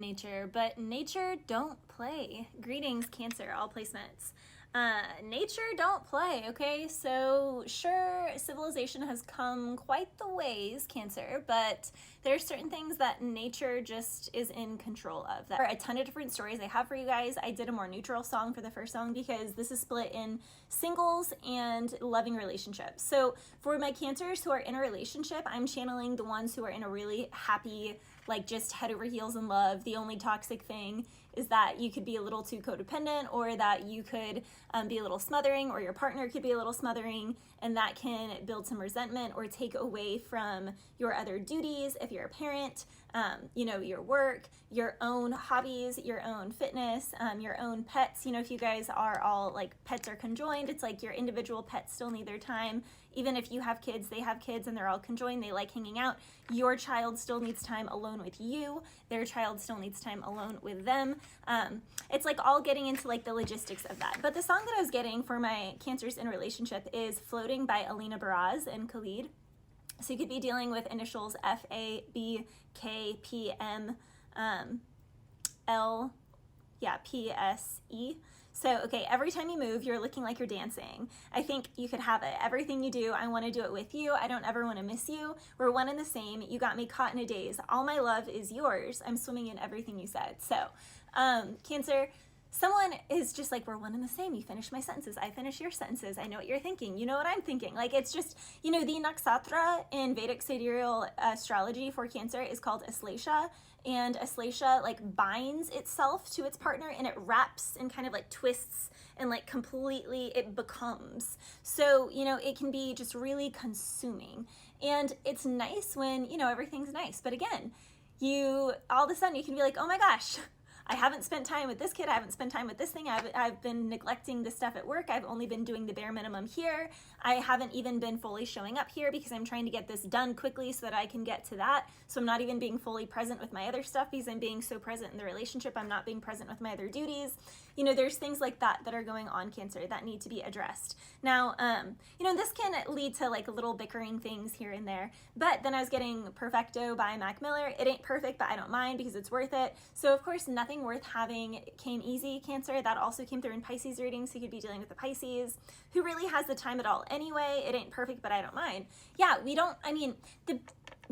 nature, but nature don't play. Greetings, Cancer, all placements. Nature don't play, okay? So sure, civilization has come quite the ways, Cancer, but there's certain things that nature just is in control of. There are a ton of different stories I have for you guys. I did a more neutral song for the first song because this is split in singles and loving relationships. So for my Cancers who are in a relationship, I'm channeling the ones who are in a really happy, like just head over heels in love. The only toxic thing is that you could be a little too codependent, or that you could be a little smothering, or your partner could be a little smothering, and that can build some resentment or take away from your other duties if you're a parent, your work, your own hobbies, your own fitness, your own pets. If you guys are all like pets are conjoined, it's like your individual pets still need their time. Even if you have kids, they have kids, and they're all conjoined, they like hanging out. Your child still needs time alone with you. Their child still needs time alone with them. It's like all getting into like the logistics of that. But the song that I was getting for my Cancers in relationship is Floating by Alina Baraz and Khalid. So you could be dealing with initials FABKPM, PSE. So, okay, every time you move, you're looking like you're dancing. I think you could have it. Everything you do, I want to do it with you. I don't ever want to miss you. We're one and the same. You got me caught in a daze. All my love is yours. I'm swimming in everything you said. So, Cancer, someone is just like, we're one and the same. You finish my sentences. I finish your sentences. I know what you're thinking. You know what I'm thinking. Like, it's just, the nakshatra in Vedic sidereal astrology for Cancer is called Aslesha. And Aslesha like binds itself to its partner, and it wraps and kind of like twists and like completely it becomes. So, it can be just really consuming. And it's nice when, everything's nice. But again, all of a sudden you can be like, oh my gosh, I haven't spent time with this kid. I haven't spent time with this thing. I've been neglecting the stuff at work. I've only been doing the bare minimum here. I haven't even been fully showing up here because I'm trying to get this done quickly so that I can get to that. So I'm not even being fully present with my other stuff because I'm being so present in the relationship. I'm not being present with my other duties. There's things like that that are going on, Cancer, that need to be addressed. Now, this can lead to like little bickering things here and there. But then I was getting Perfecto by Mac Miller. It ain't perfect, but I don't mind because it's worth it. So of course, nothing worth having came easy, Cancer. That also came through in Pisces readings. So you could be dealing with a Pisces who really has the time at all anyway. It ain't perfect, but I don't mind. Yeah,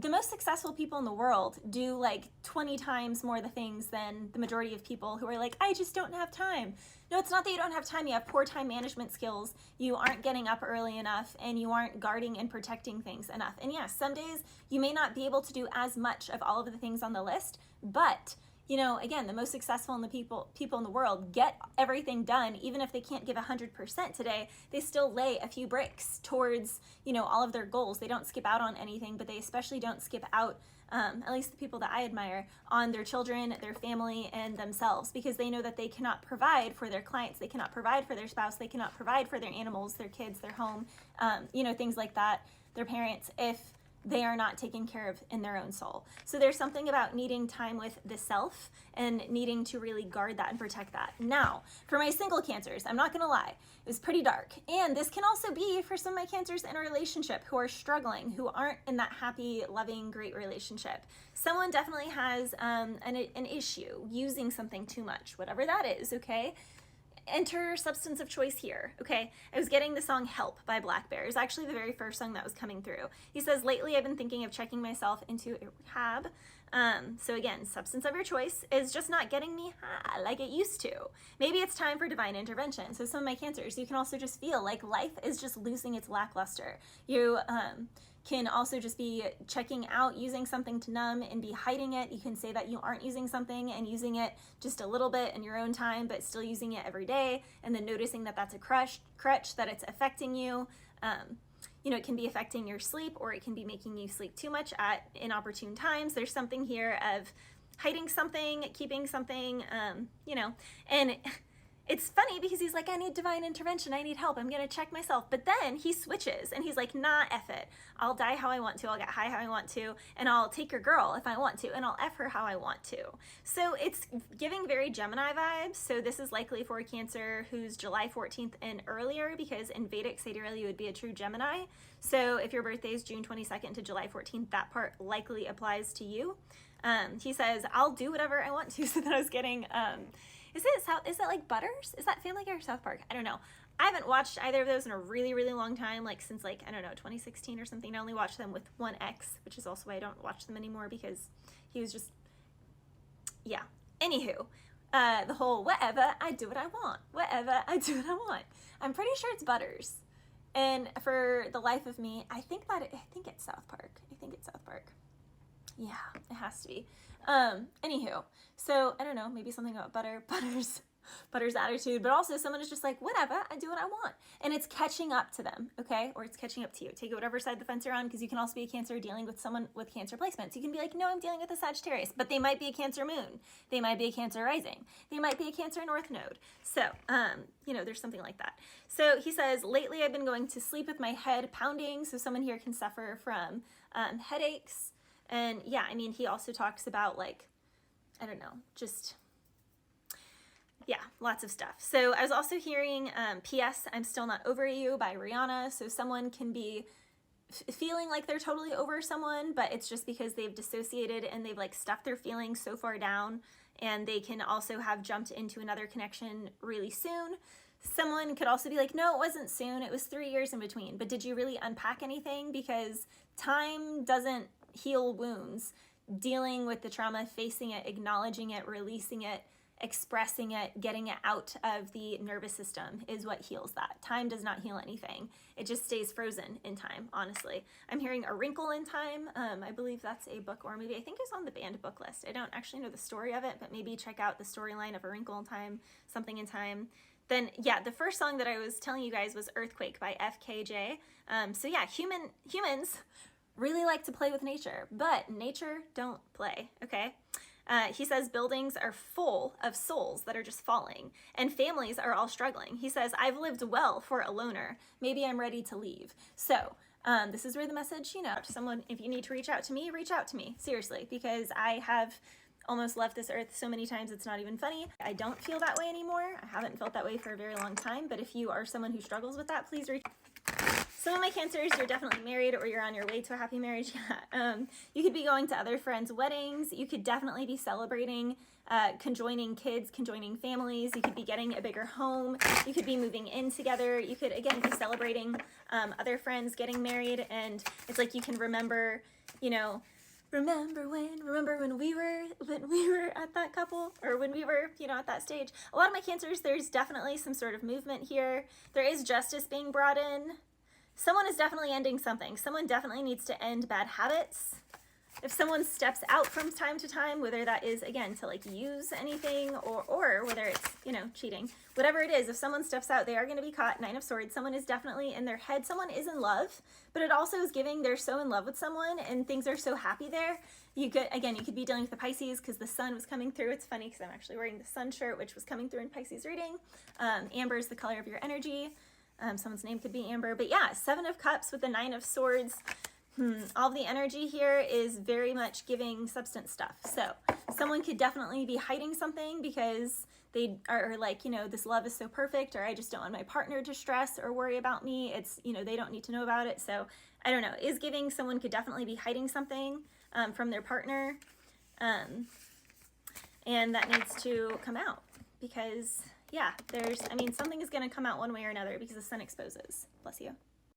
the most successful people in the world do like 20 times more the things than the majority of people who are like, I just don't have time. No, it's not that you don't have time. You have poor time management skills. You aren't getting up early enough, and you aren't guarding and protecting things enough. And yes, some days you may not be able to do as much of all of the things on the list, but again, the most successful in the people in the world get everything done. Even if they can't give 100% today, they still lay a few bricks towards, all of their goals. They don't skip out on anything, but they especially don't skip out, at least the people that I admire, on their children, their family, and themselves, because they know that they cannot provide for their clients. They cannot provide for their spouse. They cannot provide for their animals, their kids, their home, things like that, their parents, if they are not taken care of in their own soul. So there's something about needing time with the self and needing to really guard that and protect that. Now, for my single Cancers, I'm not gonna lie, it was pretty dark. And this can also be for some of my Cancers in a relationship who are struggling, who aren't in that happy, loving, great relationship. Someone definitely has an issue using something too much, whatever that is, okay? Enter substance of choice here, okay? I was getting the song Help by Black Bear. It's actually the very first song that was coming through. He says, lately I've been thinking of checking myself into a rehab. So again, substance of your choice is just not getting me high like it used to. Maybe it's time for divine intervention. So some of my Cancers, you can also just feel like life is just losing its lackluster. You can also just be checking out, using something to numb and be hiding it. You can say that you aren't using something and using it just a little bit in your own time, but still using it every day, and then noticing that that's a crutch, that it's affecting you. It can be affecting your sleep, or it can be making you sleep too much at inopportune times. There's something here of hiding something, keeping something, and it's funny because he's like, I need divine intervention. I need help. I'm going to check myself. But then he switches and he's like, nah, F it. I'll die how I want to. I'll get high how I want to. And I'll take your girl if I want to. And I'll F her how I want to. So it's giving very Gemini vibes. So this is likely for a Cancer who's July 14th and earlier, because in Vedic sidereal you would be a true Gemini. So if your birthday is June 22nd to July 14th, that part likely applies to you. He says, I'll do whatever I want to. So then I was getting, is it like Butters? Is that Family Guy or South Park? I don't know. I haven't watched either of those in a really, really long time, like since like, I don't know, 2016 or something. I only watched them with one ex, which is also why I don't watch them anymore, because he was just, yeah. Anywho, the whole whatever, I do what I want. Whatever, I do what I want. I'm pretty sure it's Butters. And for the life of me, I think it's South Park. I think it's South Park. Yeah, it has to be. Anywho, so I don't know, maybe something about Butter's attitude, but also someone is just like, whatever, I do what I want. And it's catching up to them, okay? Or it's catching up to you. Take it whatever side of the fence you're on, because you can also be a Cancer dealing with someone with Cancer placements. You can be like, no, I'm dealing with a Sagittarius, but they might be a Cancer moon. They might be a Cancer rising. They might be a Cancer north node. So, you know, there's something like that. So he says, lately I've been going to sleep with my head pounding, so someone here can suffer from headaches. And yeah, I mean, he also talks about like, I don't know, just, yeah, lots of stuff. So I was also hearing P.S. I'm Still Not Over You by Rihanna. So someone can be feeling like they're totally over someone, but it's just because they've dissociated and they've like stuffed their feelings so far down, and they can also have jumped into another connection really soon. Someone could also be like, no, it wasn't soon. It was 3 years in between. But did you really unpack anything? Because time doesn't heal wounds. Dealing with the trauma, facing it, acknowledging it, releasing it, expressing it, getting it out of the nervous system is what heals that. Time does not heal anything. It just stays frozen in time, honestly. I'm hearing A Wrinkle in Time. I believe that's a book or movie. I think it's on the banned book list. I don't actually know the story of it, but maybe check out the storyline of A Wrinkle in Time, Something in Time. Then, yeah, the first song that I was telling you guys was Earthquake by FKJ. So yeah, humans really like to play with nature, but nature don't play, okay? He says buildings are full of souls that are just falling, and families are all struggling. He says, I've lived well for a loner. Maybe I'm ready to leave. So this is where the message, you know, to someone, if you need to reach out to me, seriously, because I have almost left this earth so many times it's not even funny. I don't feel that way anymore. I haven't felt that way for a very long time, but if you are someone who struggles with that, please reach out. Some of my Cancers, you're definitely married or you're on your way to a happy marriage. You could be going to other friends' weddings. You could definitely be celebrating, conjoining kids, conjoining families. You could be getting a bigger home. You could be moving in together. You could, again, be celebrating other friends getting married. And it's like you can remember, you know, remember when we were at that couple, or when we were, you know, at that stage. A lot of my Cancers, there's definitely some sort of movement here. There is justice being brought in. Someone is definitely ending something. Someone definitely needs to end bad habits. If someone steps out from time to time, whether that is, again, to like use anything or whether it's, you know, cheating, whatever it is, if someone steps out, they are going to be caught. 9 of Swords. Someone is definitely in their head. Someone is in love, but it also is giving they're so in love with someone and things are so happy there. You could be dealing with the Pisces because the sun was coming through. It's funny because I'm actually wearing the sun shirt, which was coming through in Pisces reading. Amber is the color of your energy. Someone's name could be Amber, but yeah, 7 of Cups with the 9 of Swords. All the energy here is very much giving substance stuff. So someone could definitely be hiding something because they are like, you know, this love is so perfect, or I just don't want my partner to stress or worry about me. It's, you know, they don't need to know about it. So I don't know, is giving someone could definitely be hiding something from their partner. And that needs to come out because, yeah, something is going to come out one way or another because the sun exposes. Bless you.